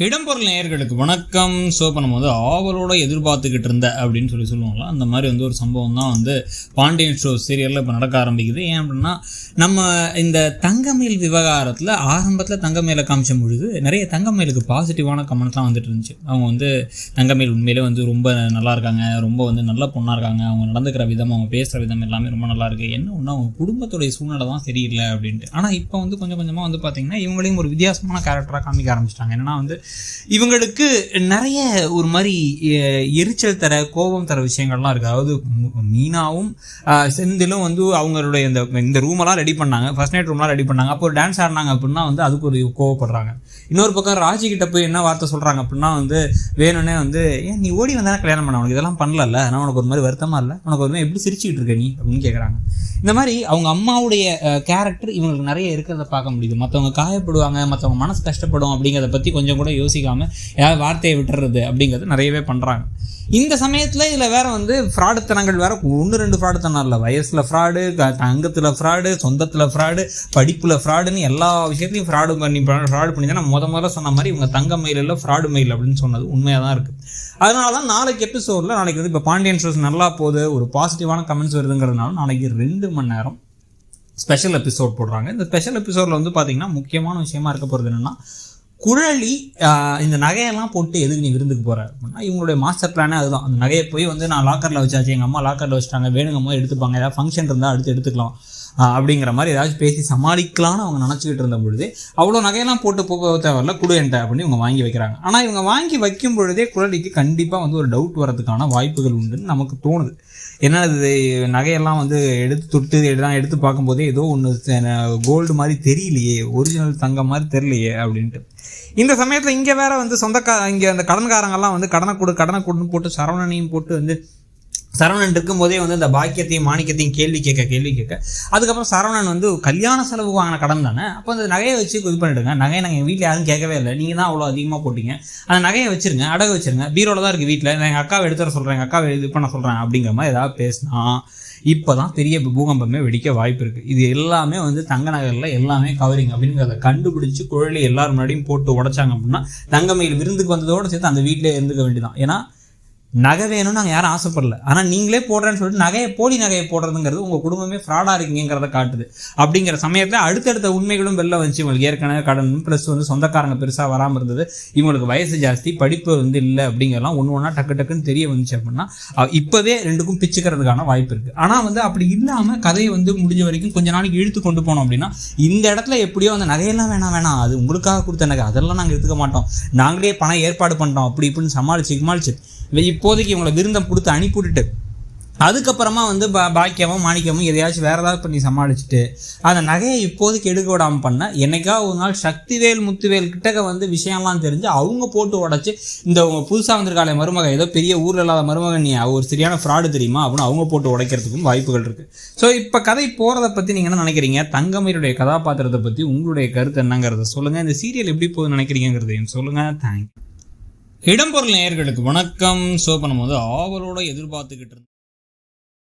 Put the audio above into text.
இடம்பொருள் நேயர்களுக்கு வணக்கம். ஸோ இப்போ நம்ம ஆவலோட எதிர்பார்த்துக்கிட்டு இருந்த அப்படின்னு சொல்லுவாங்களா, அந்த மாதிரி ஒரு சம்பவம் தான் பாண்டியன் ஷோ சீரியலில் இப்போ நடக்க ஆரம்பிக்குது. ஏன் அப்படின்னா, நம்ம இந்த தங்கமயில் விவகாரத்தில் ஆரம்பத்தில் தங்கமயிலை காமிச்ச பொழுது நிறைய தங்கமயிலுக்கு பாசிட்டிவான கமெண்ட்ஸ்லாம் வந்துட்டு இருந்துச்சு. அவங்க தங்கமயில் உண்மையிலே ரொம்ப நல்லா இருக்காங்க, ரொம்ப நல்ல பொண்ணாக இருக்காங்க, அவங்க நடந்துக்கிற விதம், அவங்க பேசுகிற விதம் எல்லாமே ரொம்ப நல்லா இருக்குது. என்ன ஒன்று, அவங்க குடும்பத்துடைய சூழ்நிலை தான் சரியில்லை அப்படின்ட்டு. ஆனால் இப்போ கொஞ்சம் கொஞ்சமாக பார்த்தீங்கன்னா இவங்களையும் ஒரு வித்தியாசமான கேரக்டராக காமிக்க ஆரம்பிச்சிட்டாங்க. என்னன்னா இவங்களுக்கு நிறைய ஒரு மாதிரி எரிச்சல் தர, கோபம் தர விஷயங்கள்லாம் இருக்குது. அதாவது மீனாவும் செந்திலும் அவங்களுடைய இந்த ரூமெல்லாம் ரெடி பண்ணாங்க, ஃபர்ஸ்ட் நைட் ரூம்லாம் ரெடி பண்ணாங்க. அப்போ ஒரு டான்ஸ் ஆடினாங்க அப்படின்னா அதுக்கு ஒரு கோவப்படுறாங்க. இன்னொரு பக்கம் ராஜிக்கிட்ட போய் என்ன வார்த்தை சொல்கிறாங்க அப்படின்னா வேணும்னே ஏன் நீ ஓடி வந்தாலும் கல்யாணம் பண்ண, உனக்கு இதெல்லாம் பண்ணல, ஆனால் உனக்கு ஒரு மாதிரி வருத்தமாக இல்லை, உனக்கு ஒரு மாதிரி எப்படி சிரிச்சுக்கிட்டு இருக்க நீ அப்படின்னு கேட்குறாங்க. இந்த மாதிரி அவங்க அம்மாவுடைய கேரக்டர் இவங்களுக்கு நிறைய இருக்கிறத பார்க்க முடியுது. மற்றவங்க காயப்படுவாங்க, மற்றவங்க மனசு கஷ்டப்படும் அப்படிங்கிறத பற்றி கொஞ்சம் கூட யோசிக்காமல் ஏதாவது வார்த்தையை விட்டுறது அப்படிங்கிறது நிறையவே பண்ணுறாங்க. இந்த சமயத்தில் இதில் வேற ஃப்ராடுத்தனங்கள் வேற, 1-2 ஃப்ராடுத்தனம் இல்லை. வயசில் ஃப்ராடு, தங்கத்தில் ஃப்ராடு, சொந்தத்தில் ஃப்ராடு, படிப்பில் ஃப்ராடுன்னு எல்லா விஷயத்தையும் ஃப்ராடு பண்ணி தான் நான் முதல்ல சொன்ன மாதிரி இவங்க தங்க மயில் இல்லை ஃப்ராடு மயில் அப்படின்னு சொன்னது உண்மையாக தான் இருக்குது. அதனால தான் நாளைக்கு எபிசோடில், நாளைக்கு இப்போ பாண்டியன் ஷோஸ் நல்லா போகுது, ஒரு பாசிட்டிவான கமெண்ட்ஸ் வருதுங்கிறதுனால நாளைக்கு 2 மணி நேரம் ஸ்பெஷல் எபிசோட் போடுறாங்க. இந்த ஸ்பெஷல் எபிசோடில் பார்த்தீங்கன்னா முக்கியமான விஷயமா இருக்க போகிறது என்னென்னா, குழலி இந்த நகையெல்லாம் போட்டு எதுக்கு நீ விருந்துக்கு போகிற அப்படின்னா, இவங்களுடைய மாஸ்டர் பிளானே அதுதான். அந்த நகையை போய் நான் லாக்கரில் வச்சாச்சு, எங்கள் அம்மா லாக்கரில் வச்சுட்டாங்க, வேணுங்க போது எடுத்துப்பாங்க, ஏதாவது ஃபங்க்ஷன் இருந்தால் அடுத்து எடுத்துக்கலாம் அப்படிங்கிற மாதிரி ஏதாச்சும் பேசி சமாளிக்கலான்னு அவங்க நினச்சிக்கிட்டு இருந்த பொழுதே, அவ்வளோ நகையெல்லாம் போட்டு போக தேவையில்ல, குடுயன்ட்ட அப்படின்னு இவங்க வாங்கி வைக்கிறாங்க. ஆனால் இவங்க வாங்கி வைக்கும் பொழுதே குழலிக்கு கண்டிப்பாக ஒரு டவுட் வரதுக்கான வாய்ப்புகள் உண்டுன்னு நமக்கு தோணுது. என்னது நகையெல்லாம் எடுத்து பார்க்கும்போதே ஏதோ ஒன்று கோல்டு மாதிரி தெரியலையே, ஒரிஜினல் தங்கம் மாதிரி தெரியலையே அப்படின்ட்டு. இந்த சமயத்தில் இங்கே வேற இங்கே அந்த கடன்காரங்கெல்லாம் கடனை கொடுன்னு போட்டு சரவணனையும் போட்டு சரவணன் இருக்கும்போதே இந்த பாக்கியத்தையும் மாணிக்கத்தையும் கேள்வி கேட்க, அதுக்கப்புறம் சரவணன் கல்யாண செலவு வாங்கின கடன் தானே, அப்போ அந்த நகையை வச்சு இது பண்ணிவிடுங்க, நகையை நாங்கள் எங்கள் வீட்டில் யாரும் கேட்கவே இல்லை, நீங்கள் தான் அவ்வளோ அதிகமாக போட்டிங்க, அந்த நகையை வச்சுருங்க, அடகு வச்சுருங்க, பீரோவில் தான் இருக்குது வீட்டில், நான் எங்கள் அக்காவை எடுத்துற சொல்கிறேன், எங்கள் அக்காவை இது பண்ண சொல்கிறேன் அப்படிங்கிற மாதிரி ஏதாவது பேசினா இப்போ தான் பெரிய பூகம்பமே வெடிக்க வாய்ப்பு இருக்குது. இது எல்லாமே தங்க நகைகளில் எல்லாமே கவரிங் அப்படிங்கிறத கண்டுபிடிச்சி குழலி எல்லாரும் முன்னாடியும் போட்டு உடைச்சாங்க அப்படின்னா தங்கமயில் விருந்துக்கு வந்ததோடு சேர்த்து அந்த வீட்டிலே இருந்துக்க வேண்டியதான். ஏன்னா நகை வேணும்னு நாங்கள் யாரும் ஆசைப்படல, ஆனால் நீங்களே போடுறேன்னு சொல்லிட்டு போலி நகையை போடுறதுங்கிறது உங்கள் குடும்பமே ஃப்ராடாக இருக்கீங்கிறத காட்டுது. அப்படிங்கிற சமயத்தில் அடுத்தடுத்த உண்மைகளும் வெளில வந்துச்சு. இவங்களுக்கு ஏற்கனவே கடன், ப்ளஸ் சொந்தக்காரங்க பெருசாக வராமல் இருந்தது, இவங்களுக்கு வயசு ஜாஸ்தி, படிப்பு இல்லை அப்படிங்கிறலாம் ஒன்று டக்குன்னு தெரிய வந்துச்சு அப்படின்னா இப்போவே 2க்கும் பிச்சுக்கிறதுக்கான வாய்ப்பு இருக்குது. ஆனால் அப்படி இல்லாமல் கதையை முடிஞ்ச வரைக்கும் கொஞ்ச நாளைக்கு இழுத்து கொண்டு போனோம் அப்படின்னா, இந்த இடத்துல எப்படியோ அந்த நகையெல்லாம் வேணாம், அது உங்களுக்காக கொடுத்த நகை, அதெல்லாம் நாங்கள் எடுத்துக்க மாட்டோம், நாங்களே பணம் ஏற்பாடு பண்ணுறோம் அப்படி இப்படின்னு சமாளிச்சு இப்போதைக்கு இவங்களை விருந்தம் கொடுத்து அனுப்பிவிட்டுட்டு அதுக்கப்புறமா பாக்கியமும் மாணிக்கமும் எதையாச்சும் வேறு ஏதாவது பண்ணி சமாளிச்சுட்டு அந்த நகையை இப்போதைக்கு எடுக்க விடாமல் பண்ண, என்னைக்கா ஒரு நாள் சக்திவேல் முத்துவேல் கிட்டக்க விஷயம்லாம் தெரிஞ்சு அவங்க போட்டு உடச்சி இந்த புதுசாக வந்திருக்காளே மருமக, ஏதோ பெரிய ஊரில் இல்லாத மருமகன், நீ ஒரு சரியான ஃப்ராடு தெரியுமா அப்படின்னு அவங்க போட்டு உடைக்கிறதுக்கும் வாய்ப்புகள் இருக்குது. ஸோ இப்போ கதை போகிறத பற்றி நீங்கள் என்ன நினைக்கிறீங்க? தங்கமயிலுடைய கதாபாத்திரத்தை பற்றி உங்களுடைய கருத்து என்னங்கிறத சொல்லுங்கள். இந்த சீரியல் எப்படி போகுதுன்னு நினைக்கிறீங்கிறதையும் சொல்லுங்கள். தேங்க்யூ. இடம்பொருள் நேயர்களுக்கு வணக்கம். ஸோ இப்போ நம்ம ஆவலோட எதிர்பார்த்துக்கிட்டு